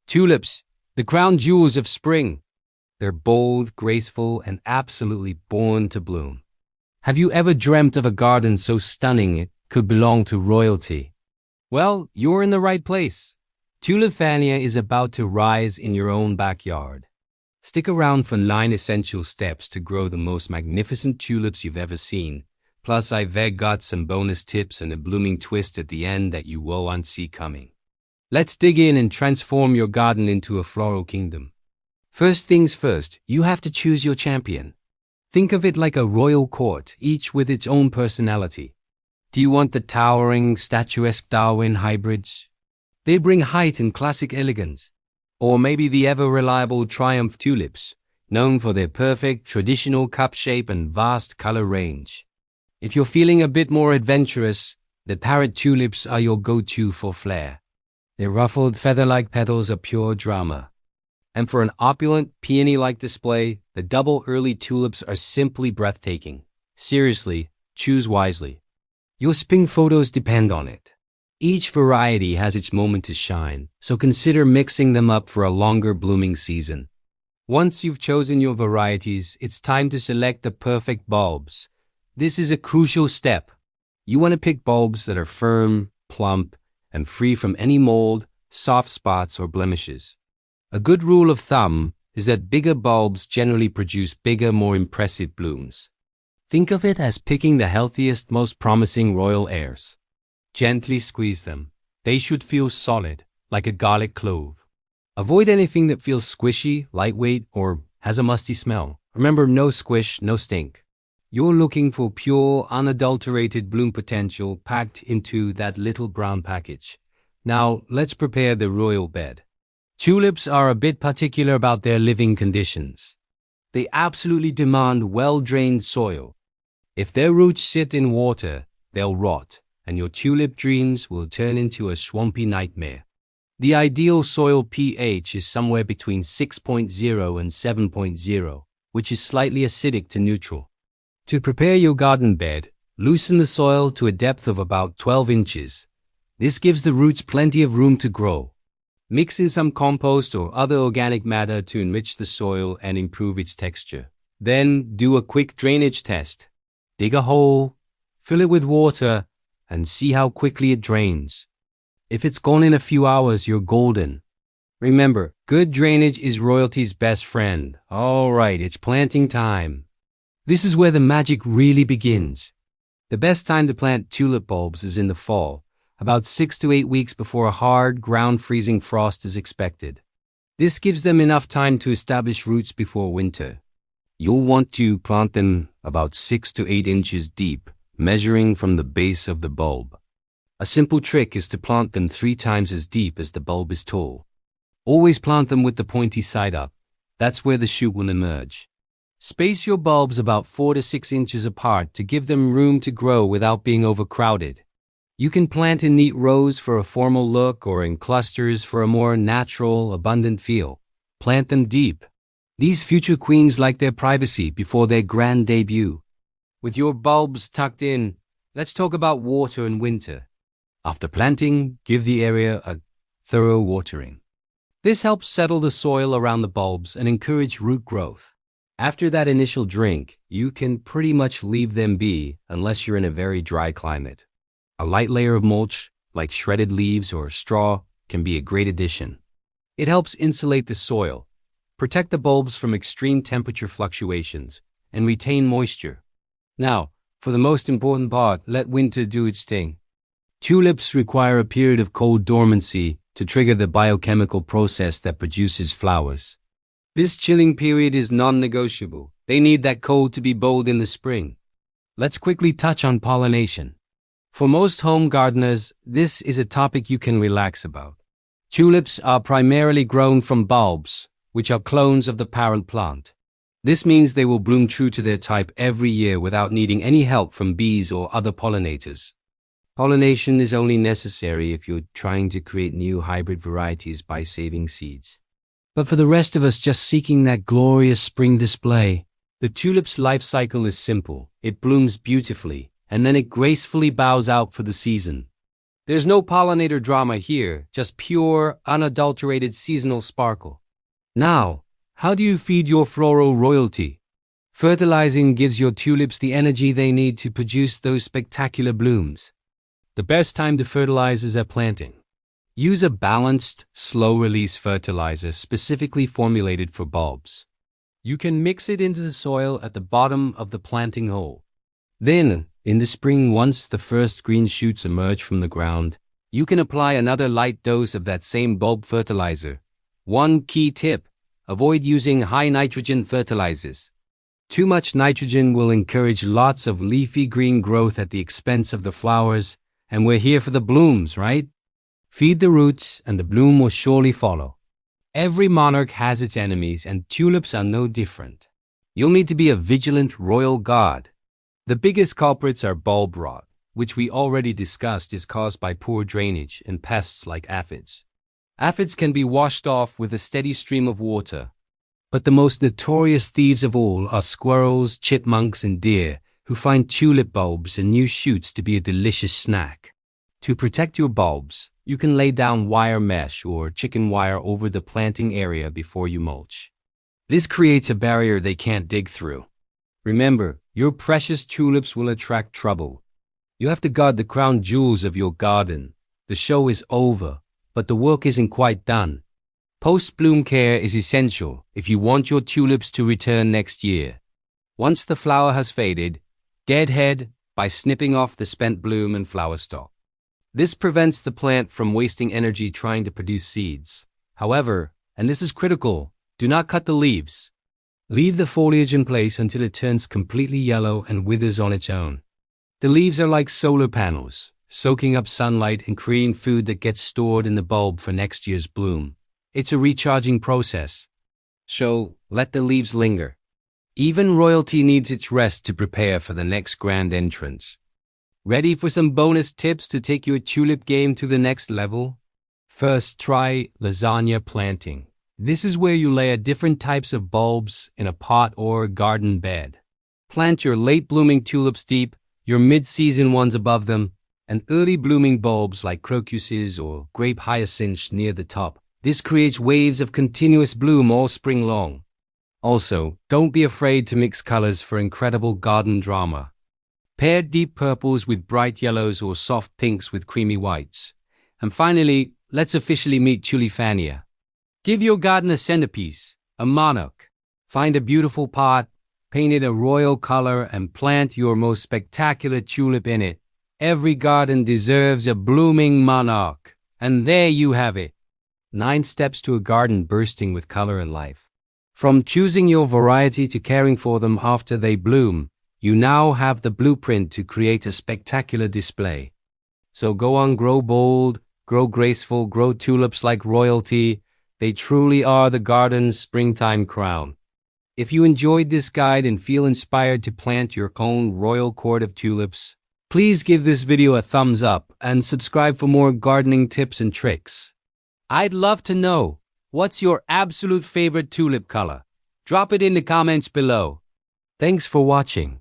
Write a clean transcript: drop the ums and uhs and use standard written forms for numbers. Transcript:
Tulips, the crown jewels of spring. They're bold, graceful, and absolutely born to bloom. Have you ever dreamt of a garden so stunning it could belong to royalty? Well, you're in the right place. Tuliphania is about to rise in your own backyard. Stick around for 9 essential steps to grow the most magnificent tulips you've ever seen. Plus, I've got some bonus tips and a blooming twist at the end that you won't see coming. Let's dig in and transform your garden into a floral kingdom. First things first, you have to choose your champion. Think of it like a royal court, each with its own personality. Do you want the towering, statuesque Darwin Hybrids? They bring height and classic elegance. Or maybe the ever-reliable Triumph Tulips, known for their perfect, traditional cup shape and vast color range. If you're feeling a bit more adventurous, the Parrot Tulips are your go-to for flair. Their ruffled, feather-like petals are pure drama. And for an opulent, peony-like display, the double early tulips are simply breathtaking. Seriously, choose wisely. Your spring photos depend on it. Each variety has its moment to shine, so consider mixing them up for a longer blooming season. Once you've chosen your varieties, it's time to select the perfect bulbs. This is a crucial step. You want to pick bulbs that are firm, plump, and free from any mold, soft spots, or blemishes. A good rule of thumb is that bigger bulbs generally produce bigger, more impressive blooms. Think of it as picking the healthiest, most promising royal heirs. Gently squeeze them. They should feel solid, like a garlic clove. Avoid anything that feels squishy, lightweight, or has a musty smell. Remember, no squish, no stink. You're looking for pure, unadulterated bloom potential packed into that little brown package. Now, let's prepare the royal bed. Tulips are a bit particular about their living conditions. They absolutely demand well-drained soil. If their roots sit in water, they'll rot, and your tulip dreams will turn into a swampy nightmare. The ideal soil pH is somewhere between 6.0 and 7.0, which is slightly acidic to neutral. To prepare your garden bed, loosen the soil to a depth of about 12 inches. This gives the roots plenty of room to grow. Mix in some compost or other organic matter to enrich the soil and improve its texture. Then do a quick drainage test. Dig a hole, fill it with water, and see how quickly it drains. If it's gone in a few hours, you're golden. Remember, good drainage is royalty's best friend. All right, it's planting time. This is where the magic really begins. The best time to plant tulip bulbs is in the fall, about 6 to 8 weeks before a hard, ground-freezing frost is expected. This gives them enough time to establish roots before winter. You'll want to plant them about 6 to 8 inches deep, measuring from the base of the bulb. A simple trick is to plant them 3 times as deep as the bulb is tall. Always plant them with the pointy side up. That's where the shoot will emerge. Space your bulbs about 4 to 6 inches apart to give them room to grow without being overcrowded. You can plant in neat rows for a formal look or in clusters for a more natural, abundant feel. Plant them deep. These future queens like their privacy before their grand debut. With your bulbs tucked in, let's talk about water in winter. After planting, give the area a thorough watering. This helps settle the soil around the bulbs and encourage root growth. After that initial drink, you can pretty much leave them be unless you're in a very dry climate. A light layer of mulch, like shredded leaves or straw, can be a great addition. It helps insulate the soil, protect the bulbs from extreme temperature fluctuations, and retain moisture. Now, for the most important part, let winter do its thing. Tulips require a period of cold dormancy to trigger the biochemical process that produces flowers. This chilling period is non-negotiable. They need that cold to be bold in the spring. Let's quickly touch on pollination. For most home gardeners, this is a topic you can relax about. Tulips are primarily grown from bulbs, which are clones of the parent plant. This means they will bloom true to their type every year without needing any help from bees or other pollinators. Pollination is only necessary if you're trying to create new hybrid varieties by saving seeds. But for the rest of us just seeking that glorious spring display, the tulip's life cycle is simple. It blooms beautifully, and then it gracefully bows out for the season. There's no pollinator drama here, just pure, unadulterated seasonal sparkle. Now, how do you feed your floral royalty? Fertilizing gives your tulips the energy they need to produce those spectacular blooms. The best time to fertilize is at planting. Use a balanced, slow-release fertilizer specifically formulated for bulbs. You can mix it into the soil at the bottom of the planting hole. Then, in the spring, once the first green shoots emerge from the ground, you can apply another light dose of that same bulb fertilizer. One key tip: avoid using high nitrogen fertilizers. Too much nitrogen will encourage lots of leafy green growth at the expense of the flowers, and we're here for the blooms, right? Feed the roots and the bloom will surely follow. Every monarch has its enemies, and tulips are no different. You'll need to be a vigilant royal guard. The biggest culprits are bulb rot, which we already discussed is caused by poor drainage and pests like aphids. Aphids can be washed off with a steady stream of water. But the most notorious thieves of all are squirrels, chipmunks, and deer, who find tulip bulbs and new shoots to be a delicious snack. To protect your bulbs, you can lay down wire mesh or chicken wire over the planting area before you mulch. This creates a barrier they can't dig through. Remember, your precious tulips will attract trouble. You have to guard the crown jewels of your garden. The show is over, but the work isn't quite done. Post-bloom care is essential if you want your tulips to return next year. Once the flower has faded, deadhead by snipping off the spent bloom and flower stalk. This prevents the plant from wasting energy trying to produce seeds. However, and this is critical, do not cut the leaves. Leave the foliage in place until it turns completely yellow and withers on its own. The leaves are like solar panels, soaking up sunlight and creating food that gets stored in the bulb for next year's bloom. It's a recharging process. So, let the leaves linger. Even royalty needs its rest to prepare for the next grand entrance. Ready for some bonus tips to take your tulip game to the next level? First, try lasagna planting. This is where you layer different types of bulbs in a pot or garden bed. Plant your late-blooming tulips deep, your mid-season ones above them, and early-blooming bulbs like crocuses or grape hyacinths near the top. This creates waves of continuous bloom all spring long. Also, don't be afraid to mix colors for incredible garden drama. Pair deep purples with bright yellows or soft pinks with creamy whites. And finally, let's officially meet Tuliphania. Give your garden a centerpiece, a monarch. Find a beautiful pot, paint it a royal color, and plant your most spectacular tulip in it. Every garden deserves a blooming monarch. And there you have it. 9 steps to a garden bursting with color and life. From choosing your variety to caring for them after they bloom, you now have the blueprint to create a spectacular display. So go on, grow bold, grow graceful, grow tulips like royalty. They truly are the garden's springtime crown. If you enjoyed this guide and feel inspired to plant your own royal court of tulips, please give this video a thumbs up and subscribe for more gardening tips and tricks. I'd love to know, what's your absolute favorite tulip color? Drop it in the comments below. Thanks for watching.